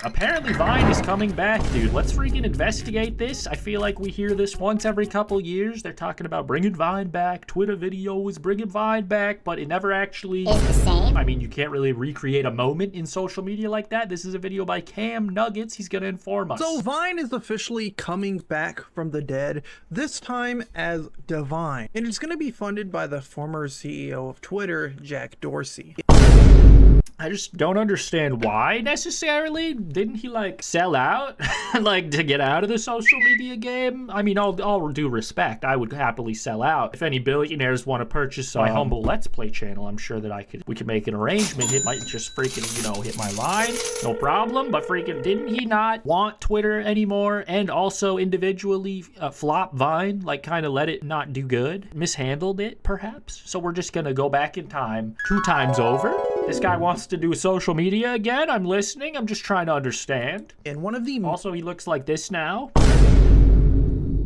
Apparently Vine is coming back, dude. Let's freaking investigate this. I feel like we hear this once every couple years. They're talking about bringing Vine back. Twitter videos bringing Vine back, but it never actually is the same. I mean, you can't really recreate a moment in social media like that. This is a video by Cam Nuggets. He's gonna inform us. So Vine is officially coming back from the dead, this time as Divine. And it's gonna be funded by the former CEO of Twitter, Jack Dorsey. I just don't understand why necessarily. Didn't he like sell out like to get out of the social media game? I mean, all due respect, I would happily sell out. If any billionaires want to purchase my humble Let's Play channel, I'm sure that we could make an arrangement. It might just freaking, hit my line, no problem. But freaking, didn't he not want Twitter anymore and also individually flop Vine, like kind of let it not do good, mishandled it perhaps? So we're just gonna go back in time 2 times over. This guy wants to do social media again. I'm listening. I'm just trying to understand. And one of the Also, he looks like this now.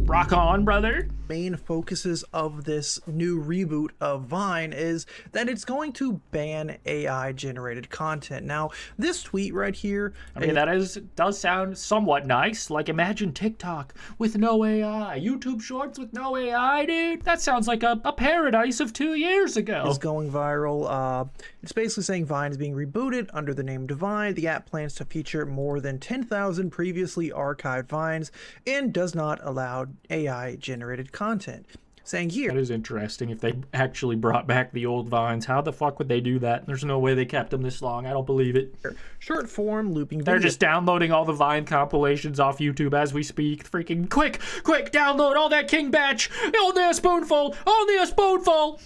Rock on, brother. main focuses of this new reboot of Vine is that it's going to ban AI generated content. Now, this tweet right here, I mean, does sound somewhat nice. Like, imagine TikTok with no AI, YouTube Shorts with no AI, dude. That sounds like a paradise of 2 years ago. is going viral. It's basically saying Vine is being rebooted under the name Divine. The app plans to feature more than 10,000 previously archived Vines and does not allow AI generated content. Saying here, that is interesting. If they actually brought back the old Vines, how the fuck would they do that? There's no way they kept them this long. I don't believe it. Short form looping They're video. just downloading all the Vine compilations off YouTube as we speak. Freaking quick, download all that King Batch. Only a spoonful.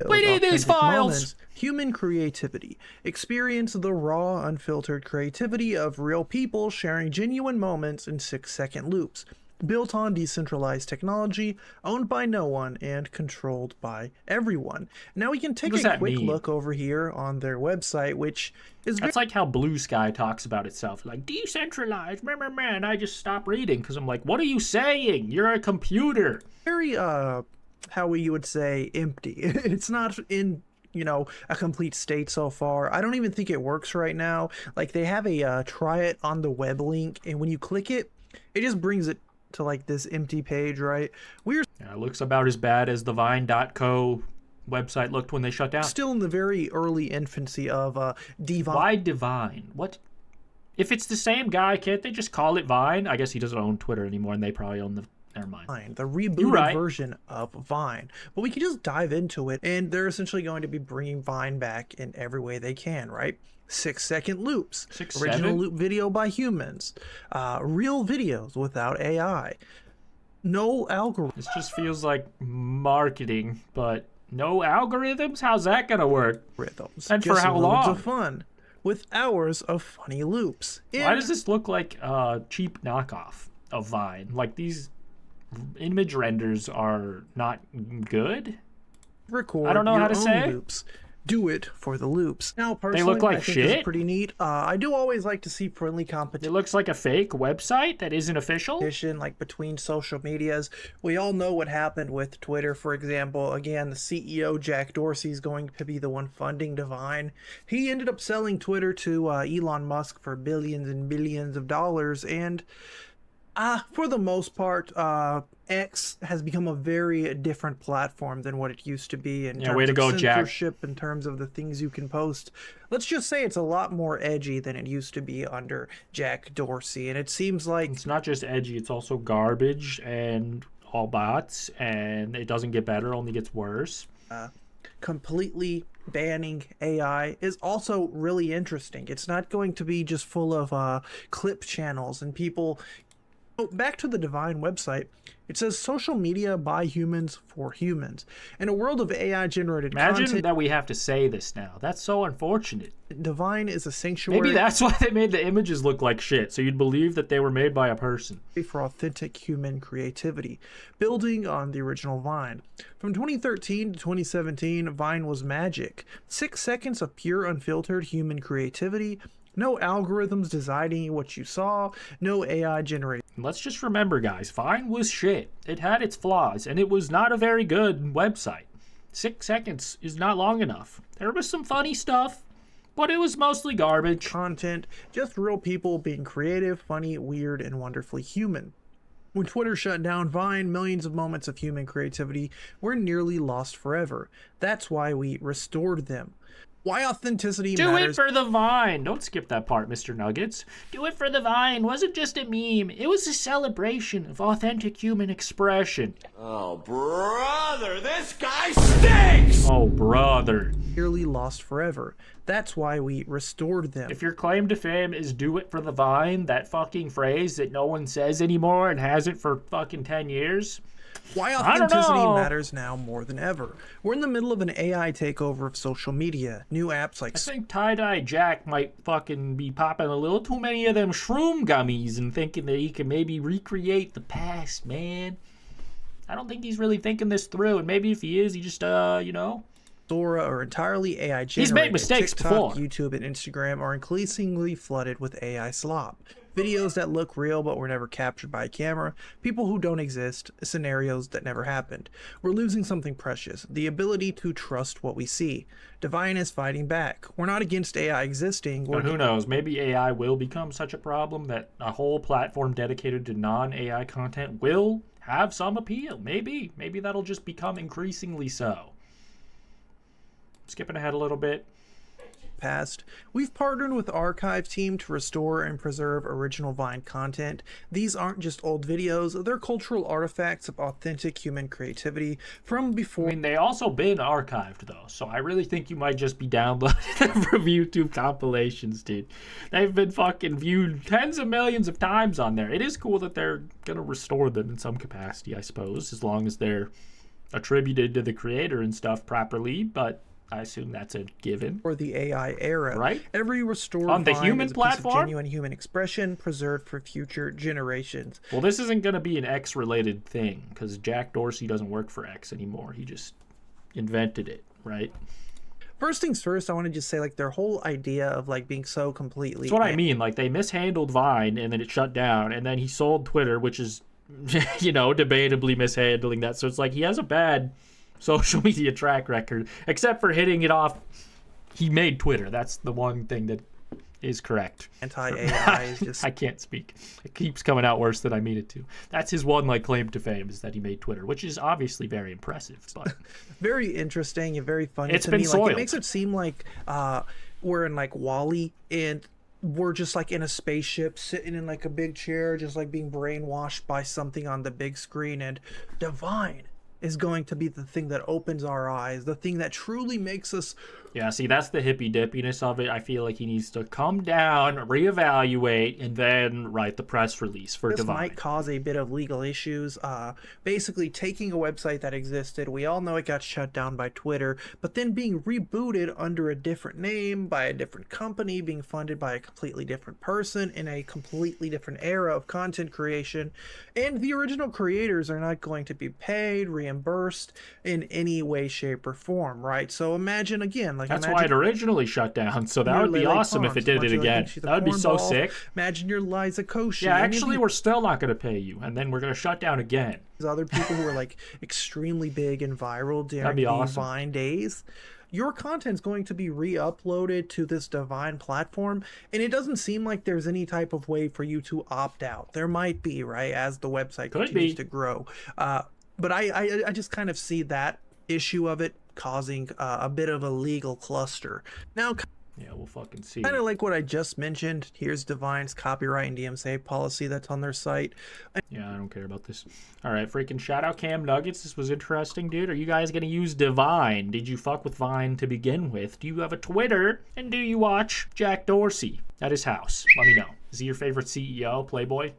We need these files. Moments. Human creativity. Experience the raw, unfiltered creativity of real people sharing genuine moments in 6-second loops. Built on decentralized technology, owned by no one, and controlled by everyone. Now we can take a quick look over here on their website, which is... That's like how Blue Sky talks about itself. Like, decentralized, man. I just stop reading because I'm like, what are you saying? You're a computer. Very, how you would say, empty. It's not in... a complete state so far. I don't even think it works right now. Like, they have a try it on the web link, and when you click it, it just brings it to like this empty page, right? We're it looks about as bad as the Vine.co website looked when they shut down. Still in the very early infancy of Divine. Why Divine? What? If it's the same guy, can't they just call it Vine? I guess he doesn't own Twitter anymore, and they probably own the... Never mind. The rebooted version of Vine. But we can just dive into it, and they're essentially going to be bringing Vine back in every way they can, right? 6-second loops, original loop video by humans, real videos without AI, no algorithm. This just feels like marketing, but no algorithms? How's that gonna work? Rhythms. And for how long? Of fun, with hours of funny loops. Why does this look like a cheap knockoff of Vine? Like, these image renders are not good. Record I don't know your how to own say loops. Do it for the loops. Now, personally, they look like I think shit. This is pretty neat. I do always like to see friendly competition. It looks like a fake website that isn't official. Like between social medias. We all know what happened with Twitter, for example. Again, the CEO Jack Dorsey is going to be the one funding Divine. He ended up selling Twitter to Elon Musk for billions and billions of dollars, and for the most part, X has become a very different platform than what it used to be in terms of censorship, in terms of the things you can post. Let's just say it's a lot more edgy than it used to be under Jack Dorsey, and it seems like... It's not just edgy, it's also garbage and all bots, and it doesn't get better, only gets worse. Completely banning AI is also really interesting. It's not going to be just full of clip channels and people... Back to the Divine website, it says social media by humans for humans. In a world of AI-generated content... Imagine that we have to say this now. That's so unfortunate. Divine is a sanctuary... Maybe that's why they made the images look like shit, so you'd believe that they were made by a person. ...for authentic human creativity, building on the original Vine. From 2013 to 2017, Vine was magic. 6 seconds of pure, unfiltered human creativity... No algorithms deciding what you saw. No AI generated. Let's just remember, guys, Vine was shit. It had its flaws, and it was not a very good website. 6 seconds is not long enough. There was some funny stuff, But it was mostly garbage. Content, just real people being creative, funny, weird, and wonderfully human. When Twitter shut down Vine, millions of moments of human creativity were nearly lost forever. That's why we restored them. Why authenticity Do matters. it for the Vine. Don't skip that part, Mr. Nuggets. Do it for the Vine wasn't just a meme. It was a celebration of authentic human expression. Oh, brother, this guy stinks! Oh, brother. Nearly lost forever. That's why we restored them. If your claim to fame is do it for the Vine, that fucking phrase that no one says anymore and hasn't for fucking 10 years... Why I don't authenticity know. matters now more than ever. We're in the middle of an AI takeover of social media. New apps like I think Tie-Dye Jack might fucking be popping a little too many of them shroom gummies and thinking that he can maybe recreate the past, man. I don't think he's really thinking this through, and maybe if he is, he just, you know... Sora are entirely AI generated. He's made mistakes TikTok, before. YouTube, and Instagram are increasingly flooded with AI slop. Videos that look real but were never captured by a camera, people who don't exist, scenarios that never happened. We're losing something precious, the ability to trust what we see. Divine is fighting back. We're not against AI existing. But who knows, maybe AI will become such a problem that a whole platform dedicated to non-AI content will have some appeal. Maybe that'll just become increasingly so. Skipping ahead a little bit. Past. We've partnered with the archive team to restore and preserve original Vine content. These aren't just old videos, they're cultural artifacts of authentic human creativity from before. I mean, they also been archived though, so I really think you might just be downloading them from YouTube compilations, dude. They've been fucking viewed tens of millions of times on there. It is cool that they're gonna restore them in some capacity, I suppose, as long as they're attributed to the creator and stuff properly, but I assume that's a given. For the AI era, right? Every restored on the Vine human is a platform, piece of genuine human expression preserved for future generations. Well, this isn't going to be an X-related thing because Jack Dorsey doesn't work for X anymore. He just invented it, right? First things first, I want to just say, like, their whole idea of, like, being so completely... That's what I mean. Like, they mishandled Vine and then it shut down, and then he sold Twitter, which is, you know, debatably mishandling that. So it's like he has a bad social media track record, except for hitting it off. He made Twitter. That's the one thing that is correct. Anti-AI is just... I can't speak. It keeps coming out worse than I mean it to. That's his one like claim to fame, is that he made Twitter, which is obviously very impressive. But very interesting and very funny it's to been me. soiled. Like, it makes it seem like we're in like Wall-E and we're just like in a spaceship sitting in like a big chair, just like being brainwashed by something on the big screen, and Divine is going to be the thing that opens our eyes, the thing that truly makes us... Yeah, see, that's the hippy-dippiness of it. I feel like he needs to come down, reevaluate, and then write the press release for Divine. This might cause a bit of legal issues. Basically, taking a website that existed, we all know it got shut down by Twitter, but then being rebooted under a different name, by a different company, being funded by a completely different person, in a completely different era of content creation, and the original creators are not going to be paid, reimbursed in any way, shape, or form, right? So imagine, again, like, that's why it originally shut down, so that would be awesome if it did it again. That would be so sick. Imagine you're Liza Koshy. Yeah, actually, we're still not going to pay you, and then we're going to shut down again. Other people who are like extremely big and viral during the awesome. Vine days, your content's going to be re-uploaded to this Divine platform, and it doesn't seem like there's any type of way for you to opt out. There might be, right, as the website continues to grow. But I just kind of see that issue of it causing a bit of a legal cluster. Now, yeah, we'll fucking see. Kind of like what I just mentioned, here's Divine's copyright and DMCA policy that's on their site. Yeah, I don't care about this. All right, freaking shout out Cam Nuggets. This was interesting, dude. Are you guys going to use Divine? Did you fuck with Vine to begin with? Do you have a Twitter? And do you watch Jack Dorsey at his house? Let me know. Is he your favorite CEO, Playboy?